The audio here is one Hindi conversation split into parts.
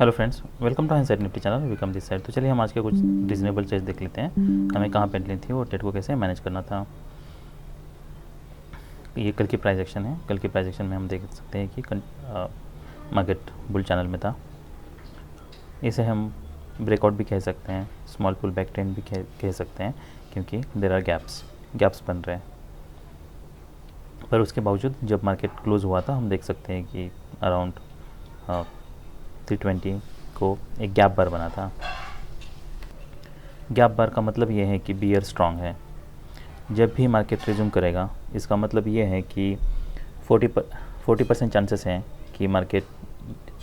Hello friends, welcome to hindsight Nifty channel. Welcome this side. तो चलिए हम आज के कुछ रीजनेबल चेज देख लेते हैं। हमें कहाँ पे एंट्री थी और ट्रेड को कैसे मैनेज करना था। ये कल की प्राइस एक्शन है। कल की प्राइस एक्शन में हम देख सकते हैं कि मार्केट बुल चैनल में था। इसे हम ब्रेकआउट भी कह सकते हैं, स्मॉल पुल बैक ट्रेंड भी कह सकते हैं, क्योंकि देर आर गैप्स बन रहे हैं। पर उसके बावजूद जब मार्केट क्लोज हुआ था हम देख सकते हैं कि अराउंड 320 को एक गैप बार बना था। गैप बार का मतलब ये है कि बियर स्ट्रांग है। जब भी मार्केट रिज्यूम करेगा इसका मतलब ये है कि 40% चांसेस हैं कि market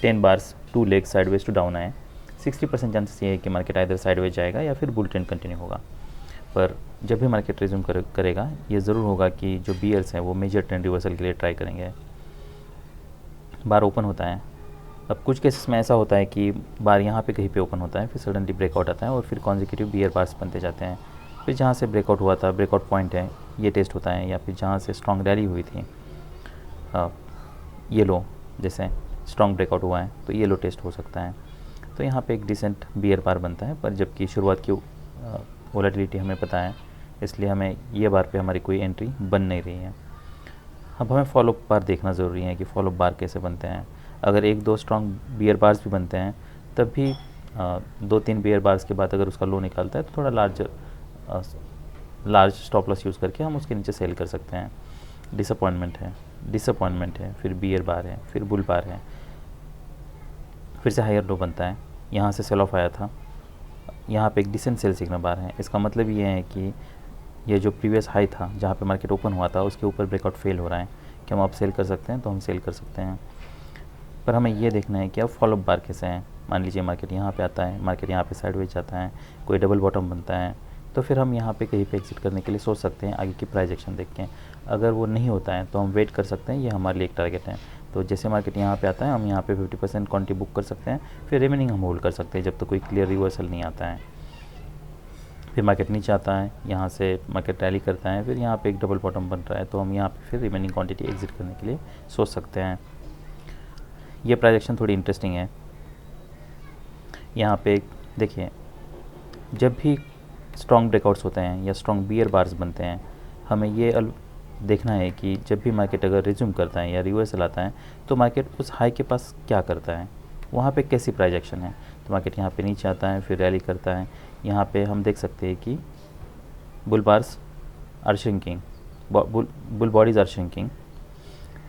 10 bars 2 leg sideways to down आए। 60% चांसेस ये है कि मार्केट आइदर साइडवेज जाएगा या फिर बुल ट्रेंड कंटिन्यू होगा। पर जब भी मार्केट रिज्यूम करेगा ये ज़रूर होगा कि जो बियर्स हैं वो मेजर ट्रेंड रिवर्सल के लिए ट्राई करेंगे। बार ओपन होता है। अब कुछ केसेस में ऐसा होता है कि बार यहाँ पे कहीं पे ओपन होता है, फिर सडनली ब्रेकआउट आता है और फिर कॉन्जिक्यूटिव बियर बार्स बनते जाते हैं। फिर जहाँ से ब्रेकआउट हुआ था, ब्रेकआउट पॉइंट है, ये टेस्ट होता है, या फिर जहाँ से स्ट्रॉन्ग रैली हुई थी, ये लो जैसे स्ट्रॉन्ग ब्रेकआउट हुआ है तो ये लो टेस्ट हो सकता है। तो यहाँ पे एक डिसेंट बियर बार बनता है। पर जबकि शुरुआत की वोलेटिलिटी हमें पता है, इसलिए हमें ये बार पे हमारी कोई एंट्री बन नहीं रही है। अब हमें फॉलोअप बार देखना ज़रूरी है कि फॉलोअप बार कैसे बनते हैं। अगर एक दो स्ट्रॉन्ग बियर बार्स भी बनते हैं तब भी 2-3 बियर बार्स के बाद अगर उसका लो निकालता है तो थोड़ा लार्ज स्टॉप लॉस यूज़ करके हम उसके नीचे सेल कर सकते हैं। डिसअपॉइंटमेंट है, फिर बियर बार है, फिर बुल बार है, फिर से हायर लो बनता है, यहाँ से सेल ऑफ आया था, यहाँ पे एक डिसेंट सेल सिग्नल बार है। इसका मतलब ये है कि ये जो प्रीवियस हाई था जहाँ पे मार्केट ओपन हुआ था उसके ऊपर ब्रेकआउट फेल हो रहा है कि हम अब सेल कर सकते हैं, तो हम सेल कर सकते हैं। पर हमें ये देखना है कि अब फॉलोअप बार कैसे हैं। मान लीजिए मार्केट यहाँ पे आता है, मार्केट यहाँ पे साइडवेज जाता है, कोई डबल बॉटम बनता है, तो फिर हम यहाँ पे कहीं पे एग्जिट करने के लिए सोच सकते हैं आगे की प्राइस एक्शन देख के। अगर वो नहीं होता है तो हम वेट कर सकते हैं, ये हमारे लिए एक टारगेट है। तो जैसे मार्केट यहाँ पे आता है हम यहाँ पे 50% क्वांटिटी बुक कर सकते हैं, फिर रिमेनिंग हम होल्ड कर सकते हैं जब तक कोई क्लियर रिवर्सल नहीं आता है। फिर मार्केट नीचे आता है, यहाँ से मार्केट रैली करता है, फिर यहाँ पे एक डबल बॉटम बन रहा है, तो हम यहाँ पे फिर रिमेनिंग क्वांटिटी एग्जिट करने के लिए सोच सकते हैं। ये प्राइस एक्शन थोड़ी इंटरेस्टिंग है। यहाँ पे देखिए, जब भी स्ट्रॉन्ग ब्रेकआउट्स होते हैं या स्ट्रॉन्ग बियर बार्स बनते हैं, हमें ये देखना है कि जब भी मार्केट अगर रिज्यूम करता है या रिवर्सल आता है तो मार्केट उस हाई के पास क्या करता है, वहाँ पे कैसी प्राइस एक्शन है। तो मार्केट यहाँ पे नीचे आता है, फिर रैली करता है, यहाँ पे हम देख सकते हैं कि bull bars are shrinking, bull bodies are shrinking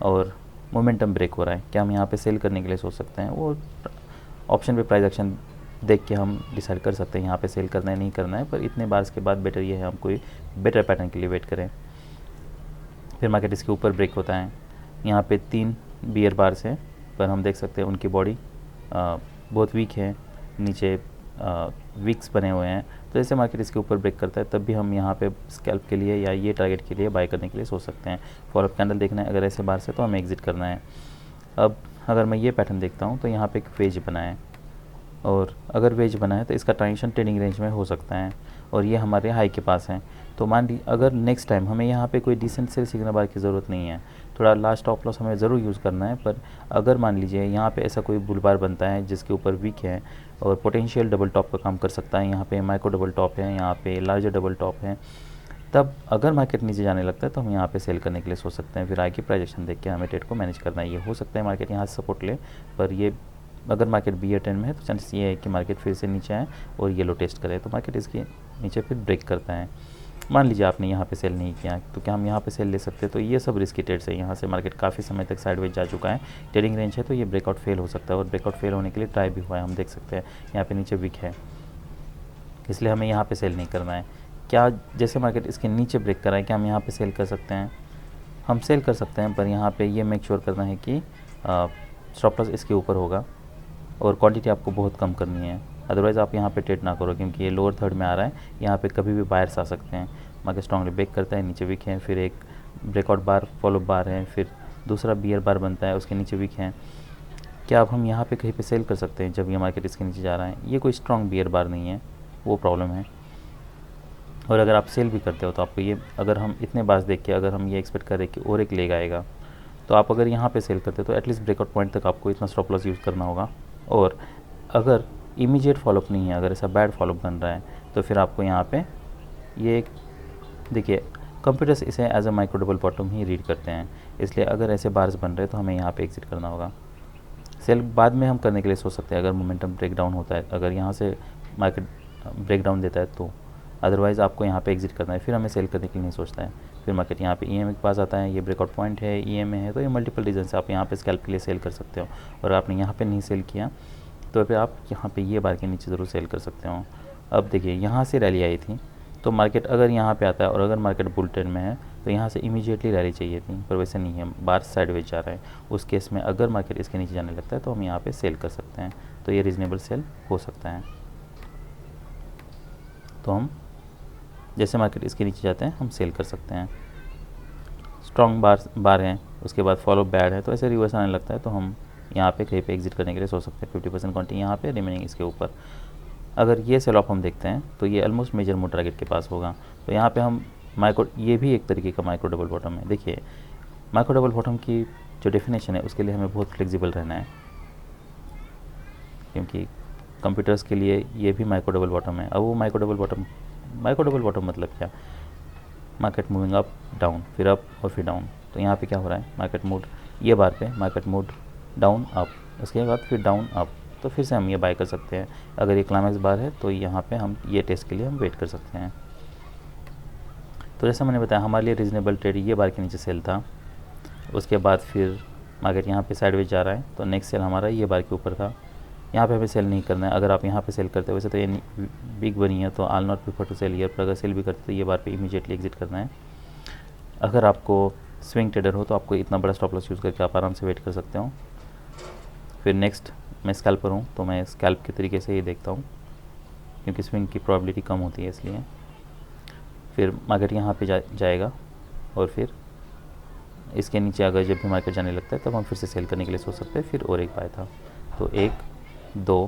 और मोमेंटम ब्रेक हो रहा है। क्या हम यहाँ पे सेल करने के लिए सोच सकते हैं? वो ऑप्शन पे प्राइस एक्शन देख के हम डिसाइड कर सकते हैं यहाँ पे सेल करना है नहीं करना है। पर इतने बार्स के बाद बेटर ये है हम कोई बेटर पैटर्न के लिए वेट करें। फिर मार्केट इसके ऊपर ब्रेक होता है, यहाँ पे 3 बियर बार्स हैं, पर हम देख सकते हैं उनकी बॉडी बहुत वीक है, नीचे वीक्स बने हुए हैं। तो जैसे मार्केट इसके ऊपर ब्रेक करता है तब भी हम यहाँ पे स्कैल्प के लिए या ये टारगेट के लिए बाय करने के लिए सोच सकते हैं। फॉलोअप कैंडल देखना है, अगर ऐसे बार से तो हमें एग्जिट करना है। अब अगर मैं ये पैटर्न देखता हूँ तो यहाँ पे एक वेज बना है, और अगर वेज बना है तो इसका ट्रांजिशन ट्रेडिंग रेंज में हो सकता है, और ये हमारे हाई के पास है। तो मान ली अगर नेक्स्ट टाइम हमें यहाँ पे कोई डिसेंट सेल सिग्नल बार की ज़रूरत नहीं है, थोड़ा लास्ट स्टॉप लॉस हमें ज़रूर यूज़ करना है। पर अगर मान लीजिए यहाँ पे ऐसा कोई बुल बार बनता है जिसके ऊपर वीक है और पोटेंशियल डबल टॉप का काम कर सकता है, यहाँ पे माइक्रो डबल टॉप है, यहाँ पे लार्जर डबल टॉप है, तब अगर मार्केट नीचे जाने लगता है तो हम यहाँ पे सेल करने के लिए सोच सकते हैं। फिर आगे की प्राइजेक्शन देख के हमें ट्रेड को मैनेज करना है। ये हो सकता है मार्केट यहाँ से सपोर्ट ले, पर ये अगर मार्केट बियर ट्रेंड में है तो चांसेस ये है कि मार्केट फिर से नीचे आए और ये लो टेस्ट करे, तो मार्केट इसके नीचे फिर ब्रेक करता है। मान लीजिए आपने यहाँ पे सेल नहीं किया तो क्या हम यहाँ पे सेल ले सकते हैं? तो ये सब रिस्की ट्रेड्स है। यहाँ से मार्केट काफ़ी समय तक साइडवेज जा चुका है, ट्रेडिंग रेंज है, तो ये ब्रेकआउट फेल हो सकता है, और ब्रेकआउट फेल होने के लिए ट्राई भी हुआ है। हम देख सकते हैं यहाँ पे नीचे वीक है, इसलिए हमें यहाँ पे सेल नहीं करना है। क्या जैसे मार्केट इसके नीचे ब्रेक कराए क्या हम यहाँ पे सेल कर सकते हैं? हम सेल कर सकते हैं, पर यहाँ पे ये मेक श्योर करना है कि स्टॉप लॉस इसके ऊपर होगा और क्वांटिटी आपको बहुत कम करनी है। अदरवाइज़ आप यहाँ पे ट्रेड ना करो, क्योंकि ये लोअर थर्ड में आ रहा है, यहाँ पे कभी भी बायर्स आ सकते हैं। मार्केट स्ट्रांगली ब्रेक करता है, नीचे वीक है, फिर एक ब्रेकआउट बार फॉलोअप बार है, फिर दूसरा बियर बार बनता है, उसके नीचे वीक है। क्या अब हम यहाँ पे कहीं पे सेल कर सकते हैं जब ये मार्केट इसके नीचे जा रहा है? ये कोई स्ट्रॉन्ग बियर बार नहीं है, वो प्रॉब्लम है। और अगर आप सेल भी करते हो तो आपको ये, अगर हम इतने बार्स देख के अगर हम ये एक्सपेक्ट करें कि और एक लेग आएगा, तो आप अगर यहाँ पे सेल करते हो तो एटलीस्ट ब्रेकआउट पॉइंट तक आपको इतना स्टॉप लॉस यूज़ करना होगा। और अगर इमीडिएट फॉलोअप नहीं है, अगर ऐसा बैड फॉलोअप बन रहा है, तो फिर आपको यहाँ पे ये एक देखिए कंप्यूटर्स इसे as a micro double bottom ही रीड करते हैं, इसलिए अगर ऐसे बार्स बन रहे हैं तो हमें यहाँ पे एग्जिट करना होगा। सेल बाद में हम करने के लिए सोच सकते हैं अगर मोमेंटम ब्रेक डाउन होता है, अगर यहाँ से मार्केट ब्रेक डाउन देता है तो, अदरवाइज़ आपको यहाँ पे एग्जिट करना है, फिर हमें सेल करने के लिए नहीं सोचता है। फिर मार्केट यहाँ पे EMA के पास आता है, ये ब्रेकआउट पॉइंट है, EMA है, तो ये मल्टीपल रीजन से आप यहाँ पे स्कैल्प के लिए सेल कर सकते हो। और आपने यहाँ पे नहीं सेल किया तो फिर आप यहाँ पे ये बार के नीचे ज़रूर सेल कर सकते हो। अब देखिए यहाँ से रैली आई थी, तो मार्केट अगर यहाँ पे आता है और अगर मार्केट बुल ट्रेंड में है तो यहाँ से इमीडिएटली रैली चाहिए थी, पर वैसे नहीं है, बार साइडवेज जा रहा है। उस केस में अगर मार्केट इसके नीचे जाने लगता है तो हम यहाँ पे सेल कर सकते हैं, तो ये रीज़नेबल सेल हो सकता है। तो हम जैसे मार्केट इसके नीचे जाते हैं हम सेल कर सकते हैं। स्ट्रॉन्ग बार हैं, उसके बाद फॉलो बैड है, तो ऐसे रिवर्स आने लगता है तो हम यहाँ पे कहीं पे एग्जिट करने के लिए सोच सकते हैं। 50% क्वांटिटी यहाँ पे, रिमेनिंग इसके ऊपर। अगर ये सेल ऑफ हम देखते हैं तो ये ऑलमोस्ट मेजर मोड टारगेट के पास होगा, तो यहाँ पे हम ये भी एक तरीके का माइक्रो डबल बॉटम है। देखिए माइक्रो डबल बॉटम की जो डेफिनेशन है उसके लिए हमें बहुत फ्लेक्सिबल रहना है, क्योंकि कंप्यूटर्स के लिए ये भी माइक्रो डबल बॉटम है। अब वो माइक्रो डबल बॉटम मतलब क्या, मार्केट मूविंग अप डाउन, फिर अप और फिर डाउन। तो यहाँ पे क्या हो रहा है, मार्केट मूड ये बार पे मार्केट मूड डाउन अप, उसके बाद फिर डाउन अप, तो फिर से हम ये बाय कर सकते हैं। अगर ये क्लाइमैक्स बार है तो यहाँ पे हम ये टेस्ट के लिए हम वेट कर सकते हैं। तो जैसा मैंने बताया हमारे लिए रीज़नेबल ट्रेड ये बार के नीचे सेल था, उसके बाद फिर मार्केट यहाँ पे साइडवेज जा रहा है, तो नेक्स्ट सेल हमारा ये बार के ऊपर था। यहाँ पे हमें सेल नहीं करना है। अगर आप यहाँ पे सेल करते हो, वैसे तो ये बिग बनी है तो I not prefer to sell here, पर अगर सेल भी करते तो ये बार पे इमीडिएटली एग्जिट करना है। अगर आपको स्विंग ट्रेडर हो तो आपको इतना बड़ा स्टॉप लॉस यूज़ करके आप आराम से वेट कर सकते हो। फिर नेक्स्ट मैं स्कैल्पर हूँ तो मैं स्कैल्प के तरीके से ही देखता हूँ, क्योंकि स्विंग की प्रोबेबिलिटी कम होती है इसलिए। फिर मार्केट यहाँ पे जाएगा और फिर इसके नीचे अगर जब भी मार्केट जाने लगता है तब हम फिर से सेल करने के लिए सोच सकते हैं। फिर और एक बाय था, तो 1 2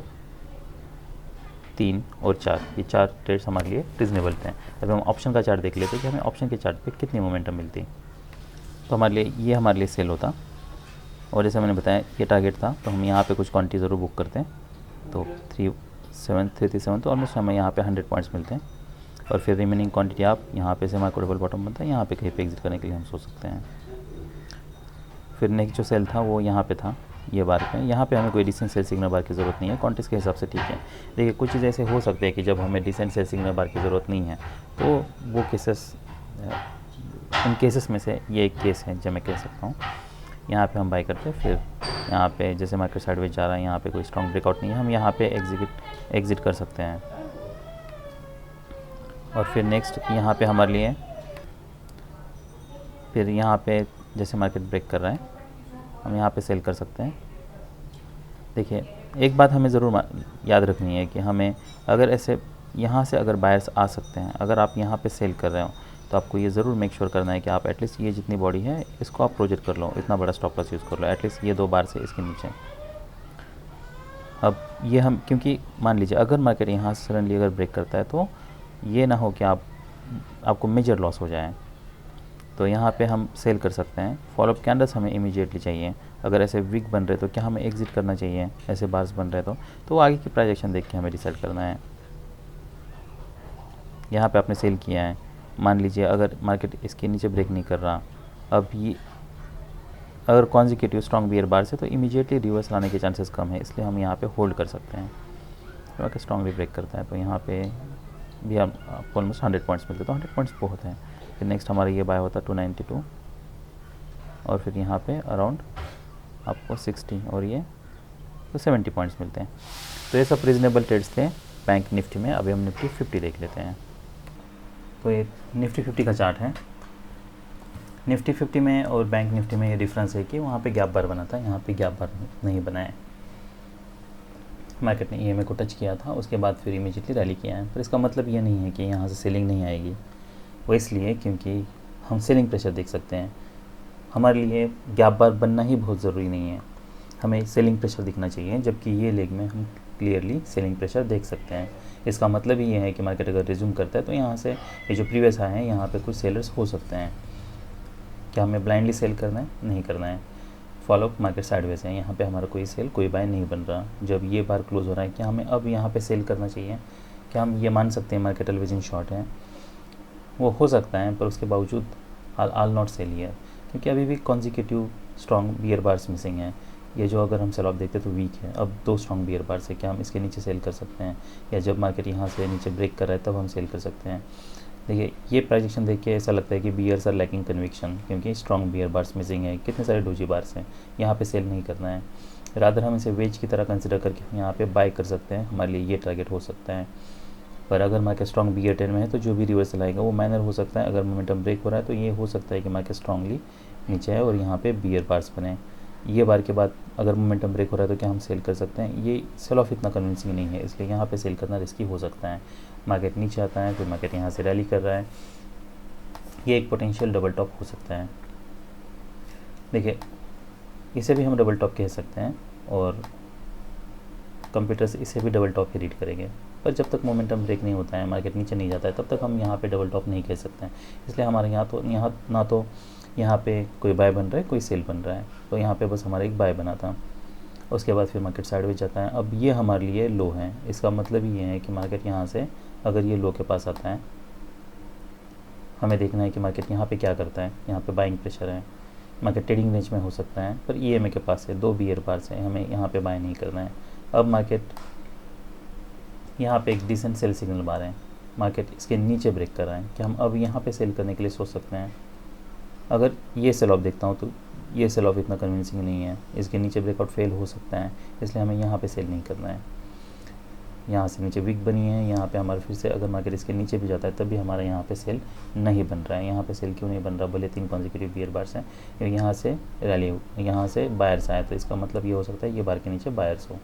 3 और 4, ये 4 ट्रेड्स हमारे लिए रीजनेबल थे। अब हम ऑप्शन का चार्ट देख लेते हैं कि हमें ऑप्शन के चार्ट पे कितनी मोमेंटम मिलती, तो हमारे लिए सेल होता। और जैसे मैंने बताया ये टारगेट था, तो हम यहाँ पे कुछ क्वांटिटी ज़रूर बुक करते हैं, तो 337 तो ऑलमोस्ट हमें यहाँ पे 100 पॉइंट्स मिलते हैं। और फिर रिमेनिंग क्वांटिटी आप यहाँ पे से माइक्रो डबल बॉटम बनता है, यहाँ पे कहीं पे एग्जिट करने के लिए हम सोच सकते हैं। फिर नेक्स्ट जो सेल था वो यहाँ पे था, ये बार पे। यहाँ पे हमें कोई डिसेंट सेल सिग्नल बार की ज़रूरत नहीं है, क्वांटिटीज़ के हिसाब से ठीक है। देखिए कुछ चीज़ ऐसे हो सकते हैं कि जब हमें डिसेंट सेल सिग्नल बार की ज़रूरत नहीं है, तो वो केसेस, उन केसेस में से ये एक केस है जो मैं कह सकता हूँ। यहाँ पे हम बाई करते हैं, फिर यहाँ पे जैसे मार्केट साइडवेज जा रहा है, यहाँ पे कोई स्ट्रॉन्ग ब्रेकआउट नहीं है, हम यहाँ पे एग्जिट कर सकते हैं। और फिर नेक्स्ट यहाँ पे हमारे लिए, फिर यहाँ पे जैसे मार्केट ब्रेक कर रहा है हम यहाँ पे सेल कर सकते हैं। देखिए एक बात हमें ज़रूर याद रखनी है कि हमें अगर ऐसे यहाँ से अगर बायर्स आ सकते हैं, अगर आप यहाँ पे सेल कर रहे हो तो आपको ये ज़रूर मेक श्योर करना है कि आप एटलीस्ट ये जितनी बॉडी है इसको आप प्रोजेक्ट कर लो, इतना बड़ा स्टॉप लॉस यूज़ कर लो, एटलीस्ट ये 2 बार से इसके नीचे। अब ये हम, क्योंकि मान लीजिए अगर मार्केट यहाँ से सडनली अगर ब्रेक करता है तो ये ना हो कि आपको मेजर लॉस हो जाए, तो यहाँ पे हम सेल कर सकते हैं। फॉलोअप कैंडल्स हमें इमीडिएटली चाहिए। अगर ऐसे वीक बन रहे तो क्या हमें एग्जिट करना चाहिए, ऐसे बार्स बन रहे तो आगे की प्राइस एक्शन देख के हमें डिसाइड करना है। यहाँ पे आपने सेल किया है, मान लीजिए अगर मार्केट इसके नीचे ब्रेक नहीं कर रहा, अब ये अगर कॉन्जिक्यूटिव स्ट्रॉन्ग बियर बार से तो इमीडिएटली रिवर्स लाने के चांसेस कम है, इसलिए हम यहाँ पे होल्ड कर सकते हैं। अगर स्ट्रॉन्गली ब्रेक करता है तो यहाँ पे भी आपको ऑलमोस्ट 100 पॉइंट्स मिलते हैं, तो 100 पॉइंट्स बहुत हैं। फिर नेक्स्ट हमारा ये बाय होता है 292, और फिर यहाँ पे अराउंड आपको 60 और ये तो 70 पॉइंट्स मिलते हैं। तो ये सब रीजनेबल ट्रेड्स थे बैंक निफ्टी में। अभी हम निफ्टी 50 देख लेते हैं। तो ये निफ्टी 50 का चार्ट है। निफ्टी 50 में और बैंक निफ्टी में ये डिफरेंस है कि वहाँ पे गैप बार बना था, यहाँ पे गैप बार नहीं बना है। मार्केट ने EMA को टच किया था, उसके बाद फिर इमीडिएटली रैली किया है, पर इसका मतलब ये नहीं है कि यहाँ से सेलिंग नहीं आएगी। वो इसलिए क्योंकि हम सेलिंग प्रेशर देख सकते हैं। हमारे लिए गैप बार बनना ही बहुत ज़रूरी नहीं है, हमें सेलिंग प्रेशर दिखना चाहिए, जबकि ये लेग में हम क्लियरली सेलिंग प्रेशर देख सकते हैं। इसका मतलब ये है कि मार्केट अगर रिज्यूम करता है तो यहाँ से ये जो प्रीवियस हाई है यहाँ पे कुछ सेलर्स हो सकते हैं। क्या हमें ब्लाइंडली सेल करना है? नहीं करना है। फॉलोअप मार्केट साइडवेज है, यहाँ पे हमारा कोई सेल कोई बाय नहीं बन रहा। जब ये बार क्लोज हो रहा है, क्या हमें अब यहाँ पे सेल करना चाहिए? क्या हम ये मान सकते हैं मार्केट अलवेज इन शॉर्ट है? वो हो सकता है, पर उसके बावजूद आल नॉट सेल हियर, क्योंकि अभी भी consecutive strong bear bars missing है। ये जो अगर हम सेल ऑफ देखते तो वीक है, अब 2 स्ट्रॉन्ग बियर बार्स है, क्या हम इसके नीचे सेल कर सकते हैं? या जब मार्केट यहाँ से नीचे ब्रेक कर रहा है तब हम सेल कर सकते हैं? देखिए ये प्राइजेक्शन देख के ऐसा लगता है कि बियर्स आर लैकिंग कन्विक्शन, क्योंकि स्ट्रॉन्ग बियर बार्स मिसिंग है, कितने सारे डोजी बार्स हैं, यहाँ पे सेल नहीं करना है। रादर हम इसे वेज की तरह कंसिडर करके यहाँ पे बाय कर सकते हैं, हमारे लिए ये टारगेट हो सकता है। पर अगर मार्केट स्ट्रॉन्ग बियर टेन में है तो जो भी रिवर्सल आएगा वो माइनर हो सकता है। अगर मोमेंटम ब्रेक हो रहा है तो ये हो सकता है कि मार्केट स्ट्रांगली नीचे है और यहाँ पे बियर बार्स बने। ये बार के बाद अगर मोमेंटम ब्रेक हो रहा है तो क्या हम सेल कर सकते हैं? ये सेल ऑफ इतना कन्विंसिंग नहीं है, इसलिए यहाँ पे सेल करना रिस्की हो सकता है। मार्केट नीचे आता है, फिर मार्केट यहाँ से रैली कर रहा है, ये एक पोटेंशियल डबल टॉप हो सकता है। देखिए इसे भी हम डबल टॉप कह सकते हैं और कंप्यूटर्स इसे भी डबल टॉप ही रीड करेंगे। पर जब तक मोमेंटम ब्रेक नहीं होता है, मार्केट नीचे नहीं जाता है, तब तक हम यहाँ पे डबल टॉप नहीं कह सकते हैं। इसलिए हमारे यहाँ ना तो यहाँ पे कोई बाय बन रहा है, कोई सेल बन रहा है, तो यहाँ पे बस हमारा एक बाय बना था। उसके बाद फिर मार्केट साइडवेज जाता है। अब ये हमारे लिए लो है, इसका मतलब ये है कि मार्केट यहाँ से अगर ये लो के पास आता है, हमें देखना है कि मार्केट यहाँ पे क्या करता है। यहाँ पे बाइंग प्रेशर है, मार्केट ट्रेडिंग रेंज में हो सकता है, पर EMA के पास है, 2 बियर बार्स है, हमें यहाँ पे बाय नहीं करना है। अब मार्केट यहाँ पे एक डिसेंट सेल सिग्नल बार है, मार्केट इसके नीचे ब्रेक कर रहा है, कि हम अब यहाँ पे सेल करने के लिए सोच सकते हैं? अगर ये सेल ऑफ देखता हूँ तो ये सेल ऑफ इतना कन्विंसिंग नहीं है, इसके नीचे ब्रेकआउट फेल हो सकता है, इसलिए हमें यहाँ पे सेल नहीं करना है। यहाँ से नीचे वीक बनी है, यहाँ पे हमारा फिर से अगर मार्केट इसके नीचे भी जाता है तब भी हमारा यहाँ पे सेल नहीं बन रहा है। यहाँ पे सेल क्यों नहीं बन रहा? भले 3 कॉन्जिक्यूटिव बियर बार्स हैं, क्योंकि यहाँ से रैली, यहाँ से बायर्स आए, तो इसका मतलब ये हो सकता है ये बार के नीचे बायर्स हो।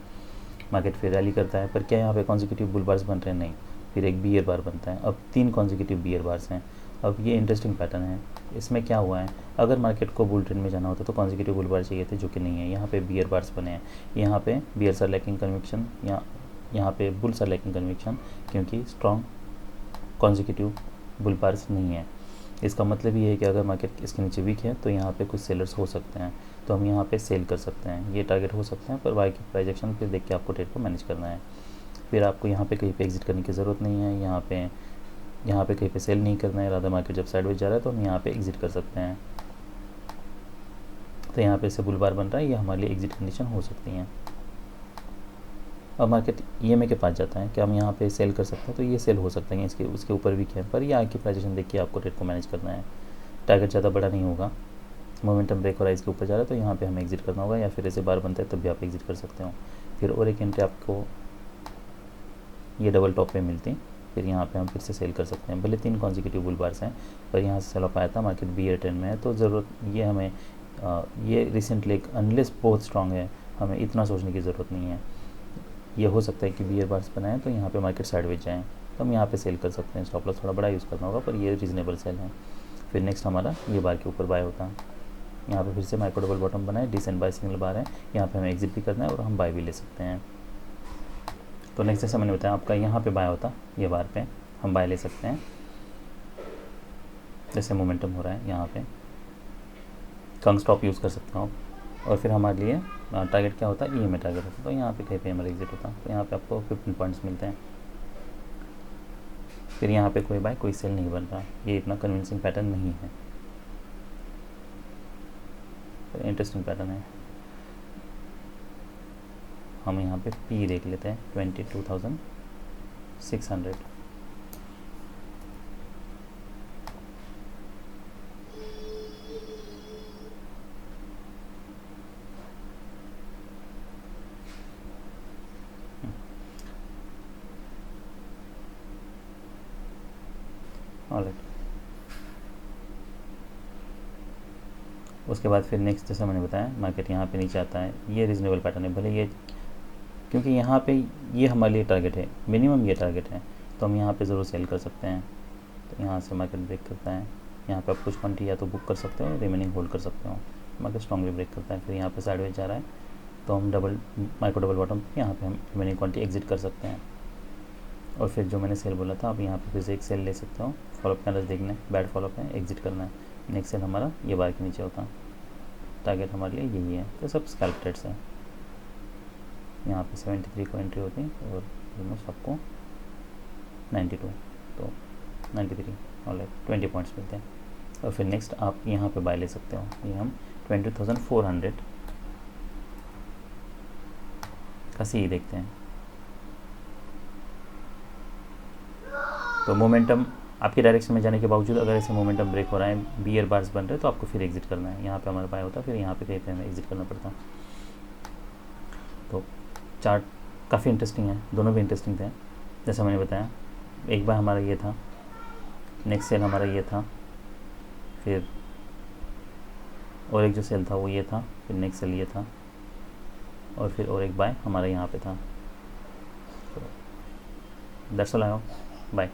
मार्केट फिर रैली करता है, पर क्या यहाँ पे कॉन्जिक्यूटिव बुल बार्स बन रहे हैं? नहीं, फिर एक बियर बार बनता है। अब 3 कॉन्जिक्यूटिव बियर बार्स हैं। अब ये इंटरेस्टिंग पैटर्न है। इसमें क्या हुआ है, अगर मार्केट को बुल ट्रेंड में जाना होता तो कॉन्जिक्यूटिव बुल बार चाहिए थे, जो कि नहीं है। यहाँ पे बियर बार्स बने हैं, यहाँ पे बियर्स आर लैकिंग कन्विक्शन, यहाँ पे बुल्स आर लैकिंग कन्विक्शन, क्योंकि स्ट्रॉन्ग कॉन्जिक्यूटिव बुल बार्स नहीं है। इसका मतलब ये है कि अगर मार्केट इसके नीचे वीक है तो यहाँ पे कुछ सेलर्स हो सकते हैं, तो हम यहाँ पे सेल कर सकते हैं। ये टारगेट हो सकते हैं, पर वाई की प्राइजेक्शन फिर देख के आपको ट्रेड को मैनेज करना है। फिर आपको यहाँ पे कहीं पे एग्जिट करने की ज़रूरत नहीं है, यहाँ पे कहीं पे सेल नहीं करना है। राधा मार्केट जब साइडवेज जा रहा है तो हम यहाँ पे एग्जिट कर सकते हैं। तो यहाँ पे इससे बुल बार बन रहा है, ये हमारे लिए एग्जिट कंडीशन हो सकती हैं। अब मार्केट EMA के पास जाता है, क्या हम यहाँ पे सेल कर सकते हैं? तो ये सेल हो सकते हैं, इसके उसके ऊपर भी क्या है, पर ये आगे की प्राइजेशन देख के आपको ट्रेड को मैनेज करना है। टारगेट ज़्यादा बड़ा नहीं होगा, मोमेंटम ब्रेक हो रहा है, इसके ऊपर जा रहा है, तो यहाँ पे हमें एग्जिट करना होगा, या फिर ऐसे बार बनता है तब भी आप एग्जिट कर सकते हो। फिर और एक एंट्री आपको ये डबल टॉप पे मिलती, फिर यहाँ पे हम फिर से सेल कर सकते हैं। भले 3 कॉन्जिक्यूटिव बुल बार्स हैं, पर यहाँ से सेल ऑफ आया था, मार्केट बियर ट्रेंड में है, तो ज़रूरत ये हमें ये रिसेंटली अनलेस बहुत स्ट्रॉन्ग है, हमें इतना सोचने की ज़रूरत नहीं है। ये हो सकता है कि बियर बार्स बनाएं तो यहाँ पे मार्केट साइडवेज जाएँ, तो हम यहाँ पे सेल कर सकते हैं। स्टॉप लॉस थोड़ा बड़ा यूज़ करना होगा, पर ये रीजनेबल सेल है। फिर नेक्स्ट हमारा ये बार के ऊपर बाय होता है, यहाँ पे फिर से माइक्रो डबल बॉटम बना है, डिसेंट बाय सिग्नल बार है, यहाँ पे हमें एग्जिट भी करना है और हम बाय भी ले सकते हैं। तो नेक्स्ट जैसे मैंने बताया आपका यहाँ पे बाय होता, ये बार पे हम बाय ले सकते हैं, जैसे मोमेंटम हो रहा है यहाँ पे कंग स्टॉप यूज़ कर सकता हूँ। और फिर हमारे लिए टारगेट क्या होता है? EMA टारगेट होता है, तो यहाँ पे कहीं पे हमारा एग्जिट होता है, तो यहाँ पे आपको 15 पॉइंट्स मिलते हैं। फिर यहाँ पे कोई बाय कोई सेल नहीं बन रहा, ये इतना कन्विंसिंग पैटर्न नहीं है, इंटरेस्टिंग पैटर्न है। हम यहाँ पे P देख लेते हैं 22,600। ऑलराइट, उसके बाद फिर नेक्स्ट जैसा मैंने बताया मार्केट यहाँ पे नीचे आता है, ये रीजनेबल पैटर्न है। भले ये क्योंकि यहाँ पे ये हमारे लिए टारगेट है, मिनिमम ये टारगेट है, तो हम यहाँ पे ज़रूर सेल कर सकते हैं। तो यहाँ से मार्केट ब्रेक करता है, यहाँ पे आप कुछ क्वांटिटी या तो बुक कर सकते हो, रिमेनिंग होल्ड कर सकते हो। मार्केट स्ट्रॉन्गली ब्रेक करता है, फिर यहाँ पे साइडवेज जा रहा है, तो हम माइक्रो डबल बॉटम यहाँ पे हम रिमेनिंग क्वांटिटी एग्जिट कर सकते हैं। और फिर जो मैंने सेल बोला था, आप यहाँ पे फिर से एक सेल ले सकते हो। फॉलोअप कैंडल्स देखना है, बैड फॉलोअप है, एग्जिट करना है। नेक्स्ट सेल हमारा ये बार के नीचे होता है, टारगेट हमारे लिए यही है। तो सब स्कैल्प ट्रेड्स हैं। यहाँ पे 73 को एंट्री होती है और ऑलमोस्ट आपको 92, तो 93 और 20 पॉइंट्स मिलते हैं। और फिर नेक्स्ट आप यहाँ पे बाय ले सकते हो। ये हम 20,400 का सी देखते हैं। तो मोमेंटम आपकी डायरेक्शन में जाने के बावजूद अगर ऐसे मोमेंटम ब्रेक हो रहा है, बियर बार्स बन रहे हैं, तो आपको फिर एग्जिट करना है। यहाँ पे हमारा बाय होता है, फिर यहाँ पे कहीं पे हमें एग्जिट करना पड़ता। तो चार्ट काफ़ी इंटरेस्टिंग है, दोनों भी इंटरेस्टिंग थे। जैसा मैंने बताया, एक बार हमारा ये था, नेक्स्ट सेल हमारा ये था, फिर और एक जो सेल था वो ये था, फिर नेक्स्ट सेल ये था, और फिर और एक बाय हमारा यहाँ पे था। तो that's all. I hope, bye.